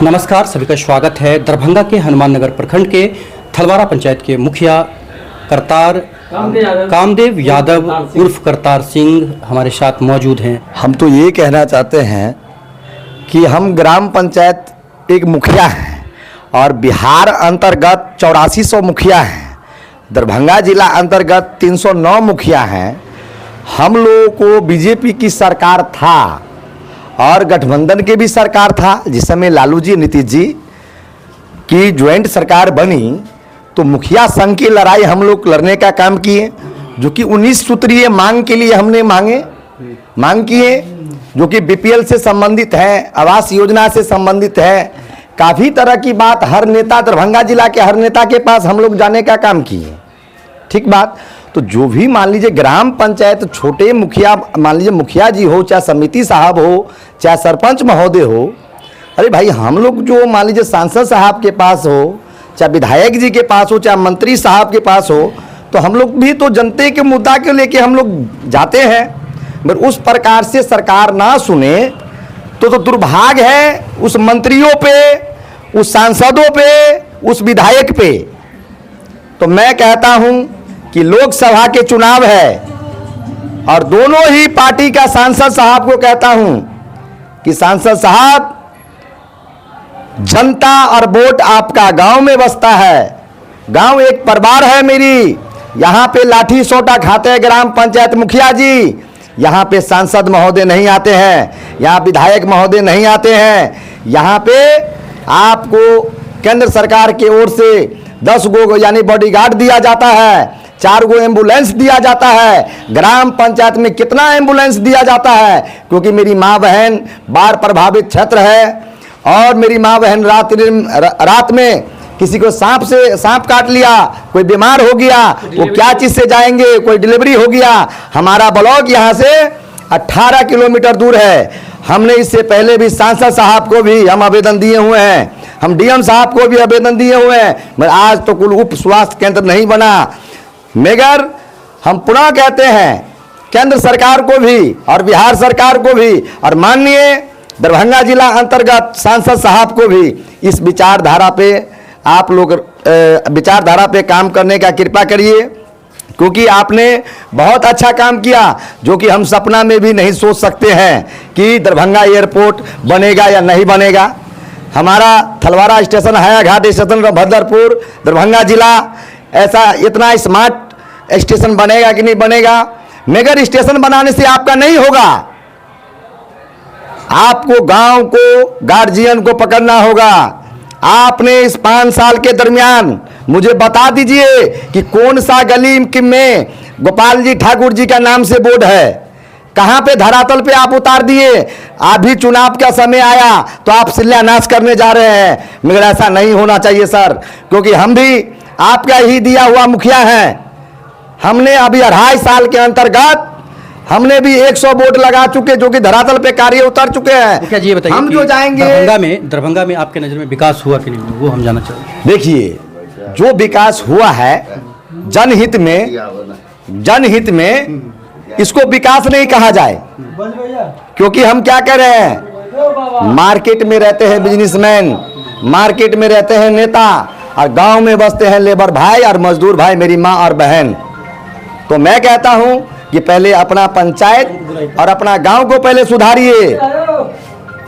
नमस्कार, सभी का स्वागत है। दरभंगा के हनुमान नगर प्रखंड के थलवारा पंचायत के मुखिया करतार कामदेव यादव उर्फ करतार सिंह हमारे साथ मौजूद हैं। हम तो ये कहना चाहते हैं कि हम ग्राम पंचायत एक मुखिया हैं और बिहार अंतर्गत 8400 मुखिया हैं, दरभंगा जिला अंतर्गत 309 मुखिया हैं। हम लोगों को बीजेपी की सरकार था और गठबंधन की भी सरकार था। जिस समय लालू जी नीतीश जी की ज्वाइंट सरकार बनी तो मुखिया संघ की लड़ाई हम लोग लड़ने का काम किए, जो कि 19 सूत्रीय मांग के लिए हमने मांग किए, जो कि बीपीएल से संबंधित है, आवास योजना से संबंधित है। काफ़ी तरह की बात हर नेता, दरभंगा जिला के हर नेता के पास हम लोग जाने का काम किए। ठीक बात। तो जो भी मान लीजिए ग्राम पंचायत छोटे मुखिया, मान लीजिए मुखिया जी हो, चाहे समिति साहब हो, चाहे सरपंच महोदय हो, अरे भाई हम लोग जो मान लीजिए सांसद साहब के पास हो, चाहे विधायक जी के पास हो, चाहे मंत्री साहब के पास हो, तो हम लोग भी तो जनता के मुद्दा को लेके हम लोग जाते हैं। मगर उस प्रकार से सरकार ना सुने तो दुर्भाग्य है उस मंत्रियों पे, उस सांसदों पे, उस विधायक पे। तो मैं कहता हूं कि लोकसभा के चुनाव है और दोनों ही पार्टी का सांसद साहब को कहता हूं कि सांसद साहब, जनता और वोट आपका गांव में बसता है। गांव एक परिवार है मेरी। यहां पे लाठी सोटा खाते हैं ग्राम पंचायत मुखिया जी, यहां पे सांसद महोदय नहीं आते हैं, यहां विधायक महोदय नहीं आते हैं। यहां पे आपको केंद्र सरकार की ओर से 10 गो यानी बॉडीगार्ड दिया जाता है, 4 गो एम्बुलेंस दिया जाता है। ग्राम पंचायत में कितना एम्बुलेंस दिया जाता है? क्योंकि मेरी माँ बहन बाढ़ प्रभावित क्षेत्र है और मेरी माँ बहन रात में किसी को सांप काट लिया, कोई बीमार हो गया, वो क्या चीज़ से जाएंगे? कोई डिलीवरी हो गया। हमारा ब्लॉक यहाँ से 18 किलोमीटर दूर है। हमने इससे पहले भी सांसद साहब को भी हम आवेदन दिए हुए हैं, हम डीएम साहब को भी आवेदन दिए हुए हैं, मगर आज तो कुल उप स्वास्थ्य केंद्र नहीं बना। मगर हम पुनः कहते हैं केंद्र सरकार को भी और बिहार सरकार को भी और माननीय दरभंगा जिला अंतर्गत सांसद साहब को भी इस विचारधारा पे आप लोग विचारधारा पे काम करने का कृपा करिए, क्योंकि आपने बहुत अच्छा काम किया, जो कि हम सपना में भी नहीं सोच सकते हैं कि दरभंगा एयरपोर्ट बनेगा या नहीं बनेगा। हमारा थलवारा स्टेशन, हायाघाट स्टेशन, भद्रपुर, दरभंगा जिला, ऐसा इतना स्मार्ट स्टेशन बनेगा कि नहीं बनेगा? मगर स्टेशन बनाने से आपका नहीं होगा। आपको गांव को, गार्जियन को पकड़ना होगा। आपने इस 5 साल के दरमियान मुझे बता दीजिए कि कौन सा गली में गोपाल जी ठाकुर जी का नाम से बोर्ड है, कहां पे धरातल पे आप उतार दिए। अभी चुनाव का समय आया तो आप शिलान्यास करने जा रहे हैं, मगर ऐसा नहीं होना चाहिए सर, क्योंकि हम भी आपका ही दिया हुआ मुखिया हैं। हमने अभी 2.5 साल के अंतर्गत हमने भी 100 बोर्ड लगा चुके, जो कि धरातल पे कार्य उतर चुके हैं। मुखिया जी, ये बताइए हम जो जाएंगे दरभंगा में आपके नजर में विकास हुआ कि नहीं, वो हम जानना चाहेंगे। देखिए, जो विकास हुआ है जनहित में इसको विकास नहीं कहा जाए, क्योंकि हम क्या कर रहे हैं, मार्केट में रहते हैं बिजनेसमैन, मार्केट में रहते हैं नेता, और गांव में बसते हैं लेबर भाई और मजदूर भाई, मेरी माँ और बहन। तो मैं कहता हूं कि पहले अपना पंचायत और अपना गांव को पहले सुधारिए,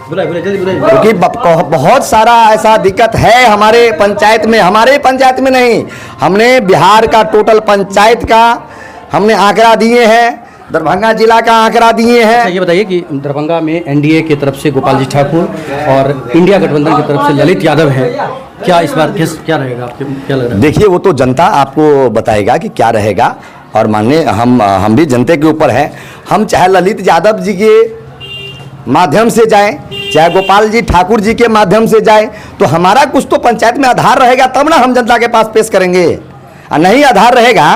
क्योंकि बहुत सारा ऐसा दिक्कत है हमारे पंचायत में नहीं, हमने बिहार का टोटल पंचायत का हमने आंकड़ा दिए हैं, दरभंगा जिला का आंकड़ा दिए हैं। अच्छा, ये बताइए कि दरभंगा में एनडीए की तरफ से गोपाल जी ठाकुर और इंडिया गठबंधन की तरफ से ललित यादव हैं, क्या इस बार क्या रहेगा, आपको क्या लग रहा है? देखिए, वो तो जनता आपको बताएगा कि क्या रहेगा, और माननीय हम भी जनता के ऊपर हैं। हम चाहे ललित यादव जी के माध्यम से जाएं, चाहे गोपाल जी ठाकुर जी के माध्यम से जाएं, तो हमारा कुछ तो पंचायत में आधार रहेगा, तब ना हम जनता के पास पेश करेंगे। और नहीं आधार रहेगा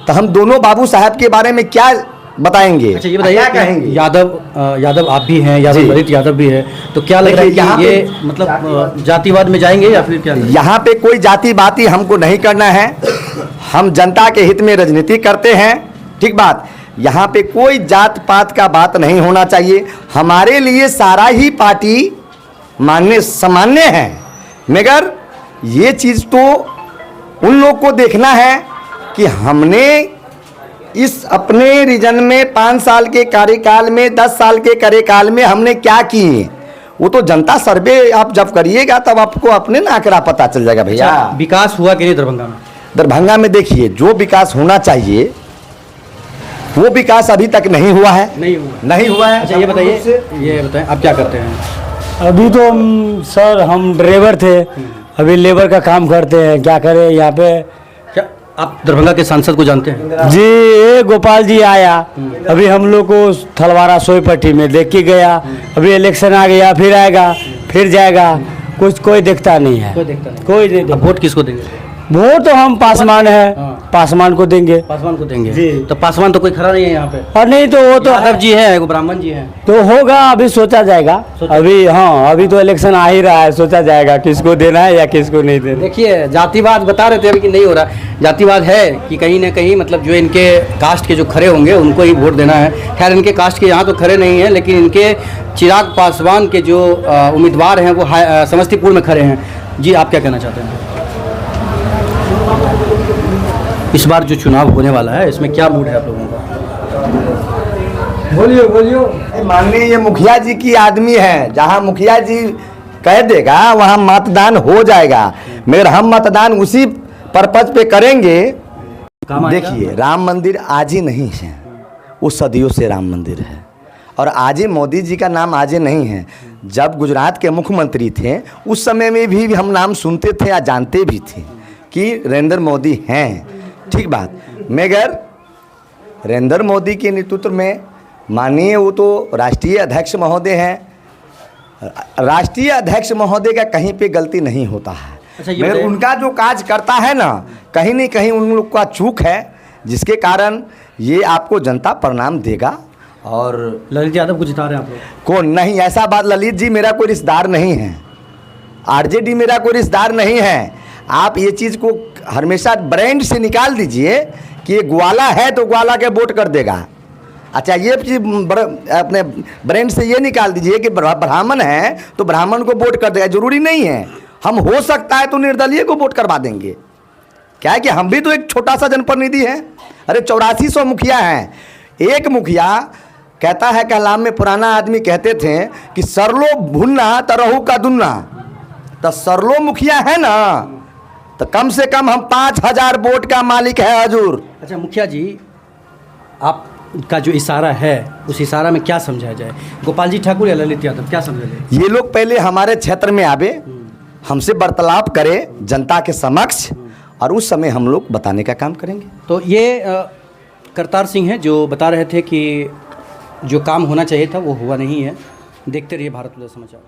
तो हम दोनों बाबू साहब के बारे में क्या बताएंगे? अच्छा, ये बताइए, कहेंगे यादव आप भी हैं, ललित यादव भी है, तो क्या लग रहा है कि ये मतलब जातिवाद में जाएंगे या फिर क्या? यहाँ पे कोई जाति बाती हमको नहीं करना है, हम जनता के हित में राजनीति करते हैं। ठीक बात। यहाँ पे कोई जात पात का बात नहीं होना चाहिए। हमारे लिए सारा ही पार्टी मानने सामान्य हैं, मगर ये चीज़ तो उन लोग को देखना है कि हमने इस अपने रीजन में 5 साल के कार्यकाल में, 10 साल के कार्यकाल में हमने क्या किए, वो तो जनता सर्वे आप जब करिएगा तब आपको अपने ना आंकड़ा पता चल जाएगा भैया। विकास हुआ कि नहीं दरभंगा में? दरभंगा में देखिए, जो विकास होना चाहिए वो विकास अभी तक नहीं हुआ है। नहीं हुआ है। अच्छा ये बताएं आप क्या करते हैं? अभी तो सर हम ड्राइवर थे, अभी लेबर का काम करते हैं, क्या करें यहाँ पे। क्या आप दरभंगा के सांसद को जानते हैं? जी, ये गोपाल जी आया, अभी हम लोग को थलवारा सोईपट्टी में देख के गया, अभी इलेक्शन आ गया, फिर आएगा, फिर जाएगा, कुछ कोई देखता नहीं है। कोई नहीं। अब वोट किसको देंगे? वोट तो हम पासवान है, पासवान को देंगे। पासवान को देंगे जी। तो पासवान तो कोई खड़ा नहीं है यहाँ पे। और नहीं तो वो तो यादव जी हैं, एगो ब्राह्मण जी हैं। तो होगा, अभी सोचा जाएगा। अभी हाँ, अभी तो इलेक्शन आ ही रहा है, सोचा जाएगा किसको देना है या किसको नहीं देना। देखिए जातिवाद बता रहे थे अभी कि नहीं हो रहा, जातिवाद है कि कहीं ना कहीं मतलब जो इनके कास्ट के जो खड़े होंगे उनको ही वोट देना है। खैर इनके कास्ट के यहाँ तो खड़े नहीं हैं, लेकिन इनके चिराग पासवान के जो उम्मीदवार हैं वो समस्तीपुर में खड़े हैं। जी आप क्या कहना चाहते हैं? इस बार जो चुनाव होने वाला है इसमें क्या मूड है आप लोगों का? बोलिए। माननीय मुखिया जी की आदमी है, जहाँ मुखिया जी कह देगा वहाँ मतदान हो जाएगा, मगर हम मतदान उसी पर्पज पे करेंगे। देखिए राम मंदिर आज ही नहीं है, वो सदियों से राम मंदिर है। और आज ही मोदी जी का नाम आज ही नहीं है, जब गुजरात के मुख्यमंत्री थे उस समय में भी हम नाम सुनते थे या जानते भी थे कि नरेंद्र मोदी हैं। ठीक बात, मगर नरेंद्र मोदी के नेतृत्व में माननीय वो तो राष्ट्रीय अध्यक्ष महोदय हैं। राष्ट्रीय अध्यक्ष महोदय का कहीं पे गलती नहीं होता है। अच्छा, मगर उनका जो काज करता है ना, कहीं न कहीं उन लोग का चूक है, जिसके कारण ये आपको जनता प्रणाम देगा। और ललित यादव को जिता रहे हैं आप लोग? कौन नहीं, ऐसा बात, ललित जी मेरा कोई रिश्तेदार नहीं है, आरजेडी मेरा कोई रिश्तेदार नहीं है। आप ये चीज़ को हमेशा ब्रांड से निकाल दीजिए कि ये ग्वाला है तो ग्वाला के वोट कर देगा। अच्छा ये चीज़ अपने ब्रांड से ये निकाल दीजिए कि ब्राह्मण है तो ब्राह्मण को वोट कर देगा, जरूरी नहीं है। हम हो सकता है तो निर्दलीय को वोट करवा देंगे। क्या है कि हम भी तो एक छोटा सा जनप्रतिनिधि हैं। अरे 8400 मुखिया हैं, एक मुखिया कहता है कलाम में, पुराना आदमी कहते थे कि सरलो भुन्ना तरहू का दुन्ना, तो सरलो मुखिया है ना, तो कम से कम हम 5000 वोट का मालिक है हजूर। अच्छा मुखिया जी, आपका जो इशारा है उस इशारा में क्या समझा जाए? गोपाल जी ठाकुर या ललित यादव, क्या समझा जाए? ये लोग पहले हमारे क्षेत्र में आवे, हमसे वार्तालाप करें जनता के समक्ष, और उस समय हम लोग बताने का काम करेंगे। तो ये करतार सिंह हैं जो बता रहे थे कि जो काम होना चाहिए था वो हुआ नहीं है। देखते रहिए भारत समाचार।